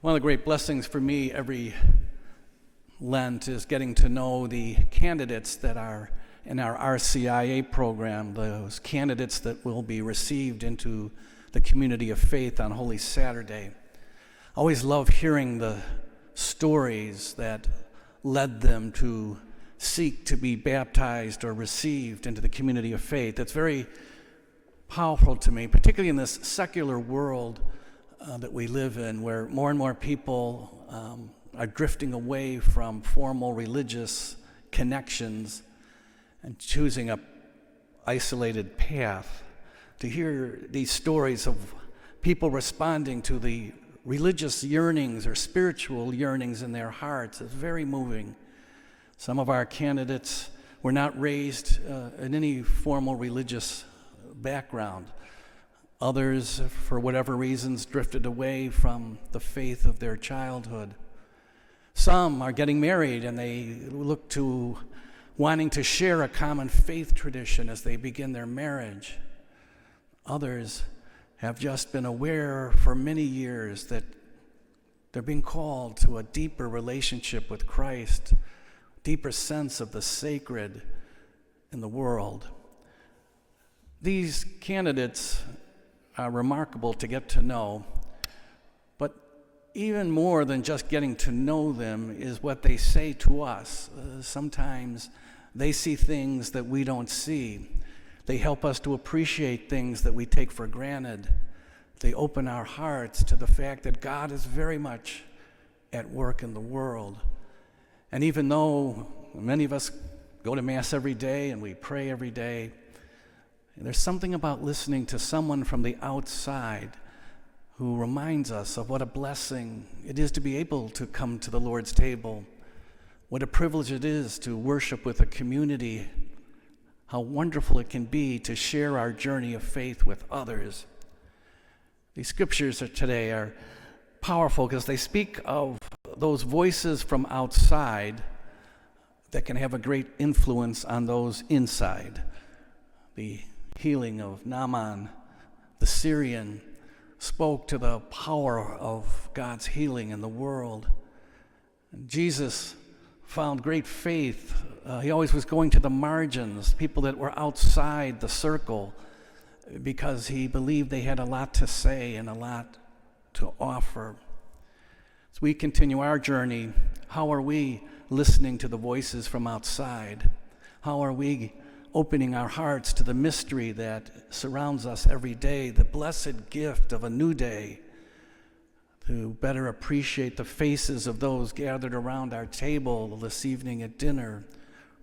One of the great blessings for me every Lent is getting to know the candidates that are in our RCIA program, those candidates that will be received into the community of faith on Holy Saturday. I always love hearing the stories that led them to seek to be baptized or received into the community of faith. It's very powerful to me, particularly in this secular world that we live in, where more and more people are drifting away from formal religious connections and choosing a isolated path. To hear these stories of people responding to the religious yearnings or spiritual yearnings in their hearts is very moving. Some of our candidates were not raised in any formal religious background. Others, for whatever reasons, drifted away from the faith of their childhood. Some are getting married and they look to wanting to share a common faith tradition as they begin their marriage. Others have just been aware for many years that they're being called to a deeper relationship with Christ, deeper sense of the sacred in the world. These candidates are remarkable to get to know, but even more than just getting to know them is what they say to us. Sometimes they see things that we don't see. They help us to appreciate things that we take for granted. They open our hearts to the fact that God is very much at work in the world. And even though many of us go to Mass every day and we pray every day, there's something about listening to someone from the outside who reminds us of what a blessing it is to be able to come to the Lord's table, what a privilege it is to worship with a community, how wonderful it can be to share our journey of faith with others. These scriptures today are powerful because they speak of those voices from outside that can have a great influence on those inside. The healing of Naaman, the Syrian, spoke to the power of God's healing in the world. And Jesus found great faith. He always was going to the margins, people that were outside the circle, because he believed they had a lot to say and a lot to offer. As we continue our journey, how are we listening to the voices from outside? How are we opening our hearts to the mystery that surrounds us every day, the blessed gift of a new day, to better appreciate the faces of those gathered around our table this evening at dinner,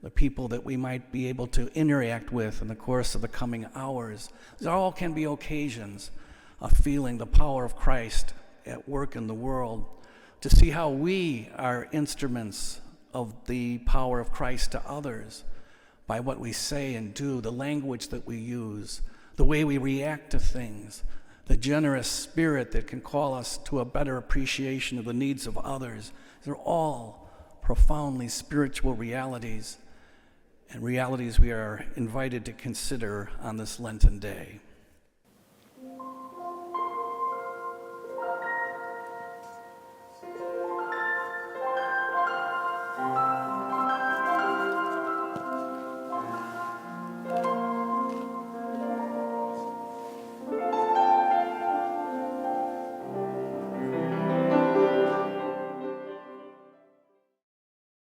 the people that we might be able to interact with in the course of the coming hours. These all can be occasions of feeling the power of Christ at work in the world, to see how we are instruments of the power of Christ to others, by what we say and do, the language that we use, the way we react to things, the generous spirit that can call us to a better appreciation of the needs of others. They're all profoundly spiritual realities, and realities we are invited to consider on this Lenten day.